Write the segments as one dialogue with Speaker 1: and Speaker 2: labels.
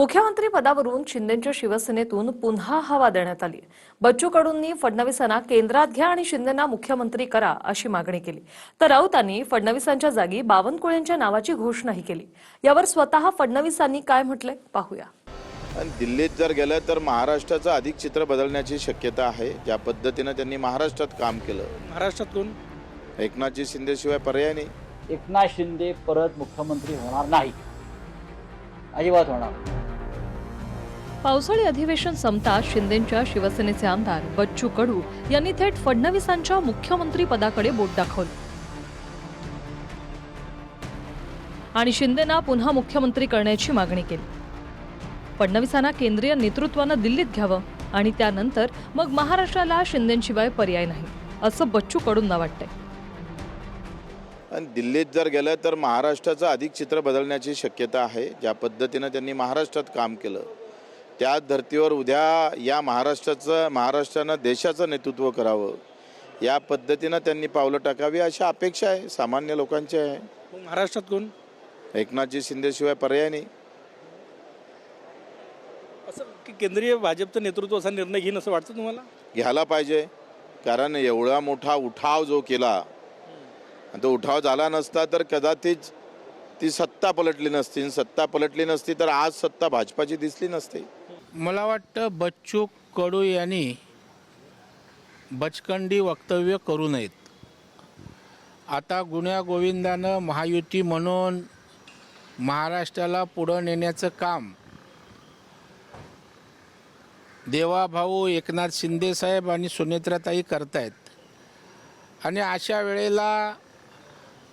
Speaker 1: मुख्यमंत्री पदावरून शिंदेंच्या शिवसेनेतून पुन्हा हवा देण्यात आली। बच्चू कडूंनी फडणवीसांना केंद्रात घ्या आणि शिंदेंना मुख्यमंत्री करा अशी मागणी केली, तर राऊतांनी फडणवीसांच्या जागी बावनकुळेंच्या नावाची घोषणाही केली। यावर स्वतः फडणवीसांनी काय म्हटले पाहूया।
Speaker 2: दिल्लीत जर गेलं तर महाराष्ट्राचं अधिक चित्र बदलण्याची शक्यता आहे। ज्या पद्धतीने त्यांनी महाराष्ट्रात काम केलं,
Speaker 3: महाराष्ट्रात कोण
Speaker 2: एकनाथजी शिंदे शिवाय पर्याय नाही।
Speaker 4: एकनाथ शिंदे परत मुख्यमंत्री होणार नाही, अजिबात होणार।
Speaker 1: पावसाळी अधिवेशन संपताच शिंदेंच्या शिवसेनेचे आमदार बच्चू कडू यांनी थेट फडणवीसांच्या मुख्यमंत्री पदाकडे बोट दाखवलं आणि शिंदेंना पुन्हा मुख्यमंत्री करण्याची मागणी केली। फडणवीसांना केंद्रीय नेतृत्वानं दिल्लीत घ्यावं आणि त्यानंतर मग महाराष्ट्राला शिंदेंशिवाय पर्याय नाही, असं बच्चू कडूंना वाटतंय।
Speaker 2: दिल्लीत जर गेलं तर महाराष्ट्राचं अधिक चित्र बदलण्याची शक्यता आहे। ज्या पद्धतीने त्यांनी महाराष्ट्रात काम केलं, त्याच धर्तीवर उद्या या महाराष्ट्रानं देशाचं नेतृत्व करावं, या पद्धतीनं त्यांनी पावलं टाकावी अशी अपेक्षा आहे सामान्य लोकांची आहे।
Speaker 3: महाराष्ट्रात कोण
Speaker 2: एकनाथजी शिंदे शिवाय पर्याय नाही।
Speaker 3: असं की केंद्रीय भाजपचं नेतृत्व असा निर्णय घेईन असं वाटतं तुम्हाला?
Speaker 2: घ्यायला पाहिजे, कारण एवढा मोठा उठाव जो केला, तो उठाव झाला नसता तर कदाचित ती सत्ता पलटली नसती। सत्ता पलटली नसती तर आज सत्ता भाजपाची दिसली नसती।
Speaker 5: मला वाटतं बच्चू कडू यांनी बचकंडी वक्तव्य करू नयेत। आता गुण्यागोविंदानं महायुती म्हणून महाराष्ट्राला पुढं नेण्याचं काम देवाभाऊ एकनाथ शिंदेसाहेब आणि सुनेत्राताई करतायत, आणि अशा वेळेला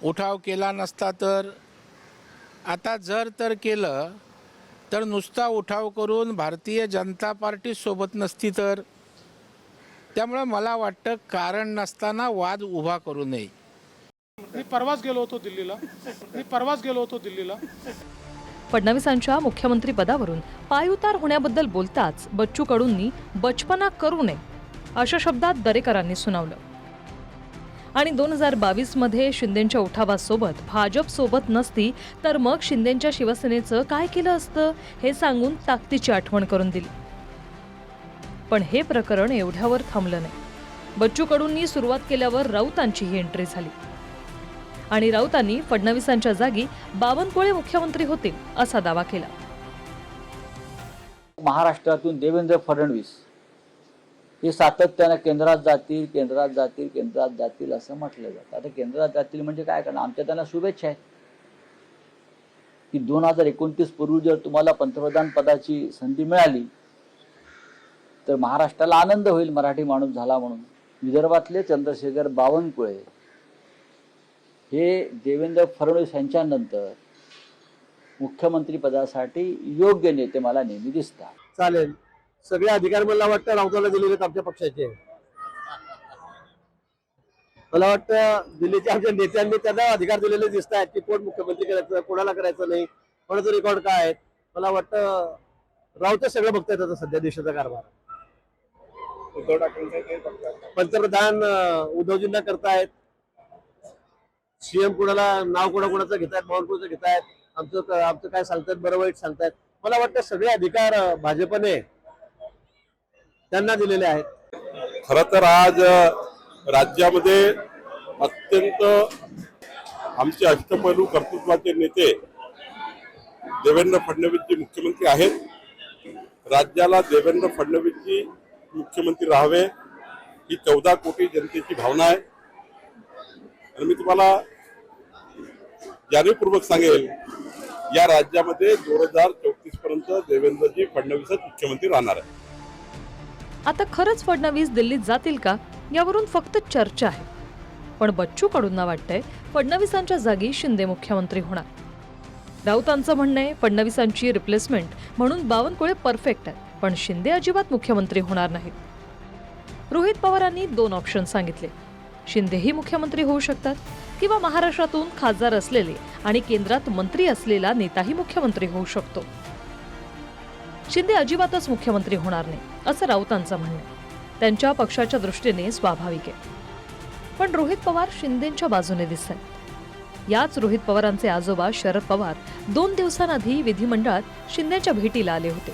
Speaker 5: उठाव केला नसता तर आता जर तर केलं तर नुसता उठाव करून भारतीय जनता पार्टी सोबत नसती तर, त्यामुळे मला वाटतं कारण नसताना वाद उभा करू नये।
Speaker 6: मी परवाच गेलो होतो दिल्लीला।
Speaker 1: फडणवीसांच्या मुख्यमंत्री पदावरून पायउतार होण्याबद्दल बोलताच बच्चू कडूंनी बचपना करू नये अशा शब्दात दरेकरांनी सुनावलं आणि 2022 मध्ये शिंदेंच्या उठावासोबत भाजप सोबत नसती तर मग शिंदेंच्या शिवसेनेचं काय केलं असतं हे सांगून ताकदीची आठवण करून दिली। पण हे प्रकरण एवढ्यावर थांबलं नाही। बच्चू कडूंनी सुरुवात केल्यावर राऊतांची ही एंट्री झाली आणि राऊतांनी फडणवीसांच्या जागी बावनकुळे मुख्यमंत्री होतील असा दावा केला।
Speaker 4: महाराष्ट्रातून देवेंद्र फडणवीस हे सातत्यानं केंद्रात जातील असं म्हटलं जातं। आता केंद्रात जातील म्हणजे काय करणार? आमच्या त्यांना शुभेच्छा आहेत की 2029 पूर्वी जर तुम्हाला पंतप्रधान पदाची संधी मिळाली तर महाराष्ट्राला आनंद होईल, मराठी माणूस झाला म्हणून। विदर्भातले चंद्रशेखर बावनकुळे हे देवेंद्र फडणवीस यांच्यानंतर मुख्यमंत्री पदासाठी योग्य नेते मला नेहमी दिसतात।
Speaker 6: चालेल, सगळे अधिकार मला वाटतं राऊताला दिलेले आहेत आमच्या पक्षाचे। मला वाटतं दिल्लीच्या आमच्या नेत्यांनी त्यांना अधिकार दिलेले दिसत आहेत की कोण मुख्यमंत्री करायचं, कोणाला करायचं नाही, कोणाचं रेकॉर्ड काय आहे। मला वाटतं राऊत सगळं बघतायत आता सध्या देशाचा कारभार। उद्धव ठाकरे पंतप्रधान उद्धवजींना करतायत, सीएम कोणाला नाव कोणाचं घेतायत, बावनकुळेचं घेतायत, आमचं काय सांगतायत, बरं वाईट सांगतायत। मला वाटतं सगळे अधिकार भाजपने त्यांना दिलेले आहेत।
Speaker 7: खरं तर आज राज्यामध्ये अत्यंत आमचे अष्टपैलू कर्तृत्वाचे नेते देवेंद्र फडणवीसजी मुख्यमंत्री आहेत। राज्याला देवेंद्र फडणवीसजी मुख्यमंत्री राहावे ही 14 कोटी जनतेची भावना आहे। आणि मी तुम्हाला जाणीवपूर्वक सांगेल, या राज्यामध्ये 2034 पर्यंत देवेंद्रजी फडणवीसच मुख्यमंत्री राहणार आहे।
Speaker 1: आता खरंच फडणवीस दिल्लीत जातील का यावरून फक्त चर्चा आहे, पण बच्चू कडूंना वाटतंय फडणवीसांच्या जागी शिंदे मुख्यमंत्री होणार। राऊतांचं म्हणणं आहे फडणवीसांची रिप्लेसमेंट म्हणून बावनकुळे परफेक्ट आहेत, पण शिंदे अजिबात मुख्यमंत्री होणार नाहीत। रोहित पवारांनी 2 ऑप्शन सांगितले, शिंदेही मुख्यमंत्री होऊ शकतात किंवा महाराष्ट्रातून खासदार असलेले आणि केंद्रात मंत्री असलेला नेताही मुख्यमंत्री होऊ शकतो। शिंदे अजिबातच मुख्यमंत्री होणार नाही असं राऊतांचं म्हणणं आहे। त्यांच्या पक्षाच्या दृष्टीने स्वाभाविक आहे, पण रोहित पवार शिंदेंच्या बाजूने दिसतात। याच रोहित पवारांचे आजोबा शरद पवार 2 दिवसांआधी विधिमंडळात शिंदेच्या भेटीला आले होते.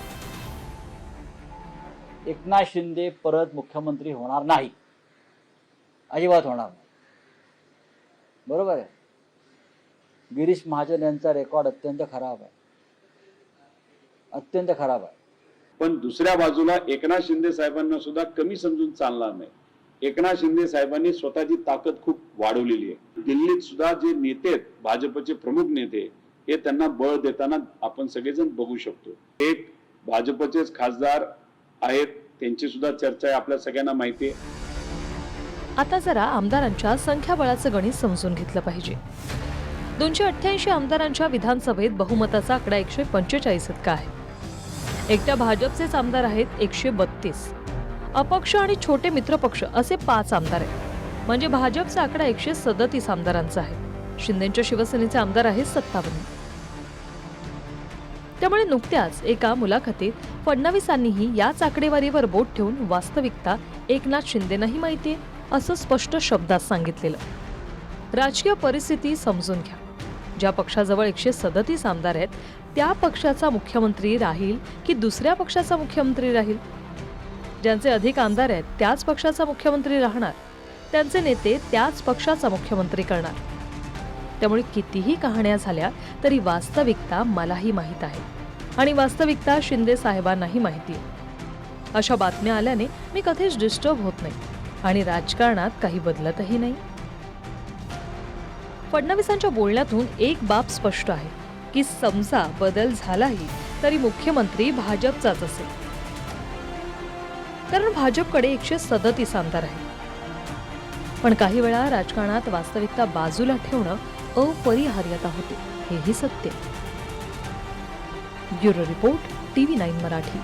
Speaker 4: एकनाथ शिंदे परत मुख्यमंत्री होणार नाही, अजिबात होणार नाही. बरोबर आहे. गिरीश महाजन यांचा रेकॉर्ड अत्यंत खराब आहे, अत्यंत खराब आहे.
Speaker 8: पण दुसऱ्या बाजूला एकनाथ शिंदे साहेबांना सुद्धा कमी समजून चालणार नाही. एकनाथ शिंदे साहेबांनी स्वतःची ताकद खूप वाढवलेली आहे. दिल्लीत सुद्धा जे नेते आहेत, भाजपचे प्रमुख नेते, हे त्यांना बळ देताना आपण सगळेजण बघू शकतो. एक भाजपचेच खासदार आहेत, त्यांची सुद्धा चर्चा आहे, आपल्या सगळ्यांना माहिती आहे.
Speaker 1: आता जरा आमदारांच्या संख्याबळाचं गणित समजून घेतलं पाहिजे. 288 आमदारांच्या विधानसभेत बहुमताचा आकडा 145 इतका आहे. एकट्या भाजपचेच आमदार आहेत 132. अपक्ष आणि छोटे मित्रपक्ष असे 5 आमदार आहेत. म्हणजे भाजपचा आकडा 137 आमदारांचा आहे. शिंदेच्या शिवसेनेचे आमदार आहेत 57. त्यामुळे नुकत्याच एका मुलाखतीत फडणवीसांनीही याच आकडेवारीवर बोट ठेवून वास्तविकता एकनाथ शिंदेनाही माहितीये असं स्पष्ट शब्दात सांगितलेलं. राजकीय परिस्थिती समजून घ्या. ज्या पक्षाजवळ 137 आमदार आहेत त्या पक्षाचा मुख्यमंत्री राहील की दुसऱ्या पक्षाचा मुख्यमंत्री राहील? ज्यांचे अधिक आमदार आहेत त्याच पक्षाचा मुख्यमंत्री राहणार, त्यांचे नेते त्याच पक्षाचा मुख्यमंत्री करणार. त्यामुळे कितीही कहाण्या झाल्या तरी वास्तविकता मलाही माहीत आहे आणि वास्तविकता शिंदे साहेबांनाही माहिती आहे. अशा बातम्या आल्याने मी कधीच डिस्टर्ब होत नाही आणि राजकारणात काही बदलतही नाही. फडणवीसांच्या बोलण्यातून एक बाब स्पष्ट आहे की समजा बदल झालाही तरी मुख्यमंत्री भाजपचाच असेल, कारण भाजपकडे 137 आमदार आहेत. पण काही वेळा राजकारणात वास्तविकता बाजूला ठेवणं अपरिहार्यता होते, हेही सत्य. Bureau report, TV9 Marathi.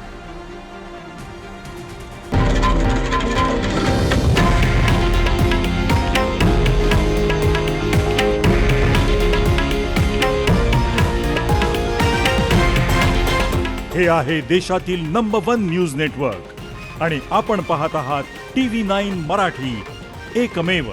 Speaker 9: हे आहे देशातील नंबर 1 न्यूज नेटवर्क आणि आपण पाहत आहात TV9 मराठी, एकमेव.